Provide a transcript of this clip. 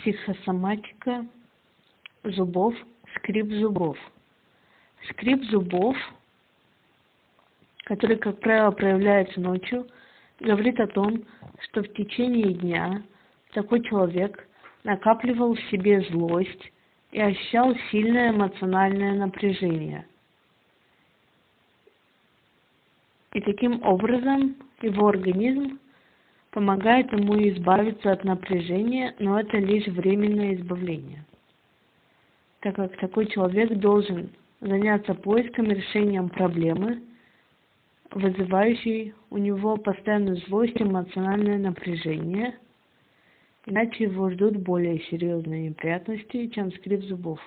Психосоматика зубов, скрип зубов. Скрип зубов, который, как правило, проявляется ночью, говорит о том, что в течение дня такой человек накапливал в себе злость и ощущал сильное эмоциональное напряжение. И таким образом его организм помогает ему избавиться от напряжения, но это лишь временное избавление, так как такой человек должен заняться поиском и решением проблемы, вызывающей у него постоянную злость и эмоциональное напряжение, иначе его ждут более серьезные неприятности, чем скрип зубов.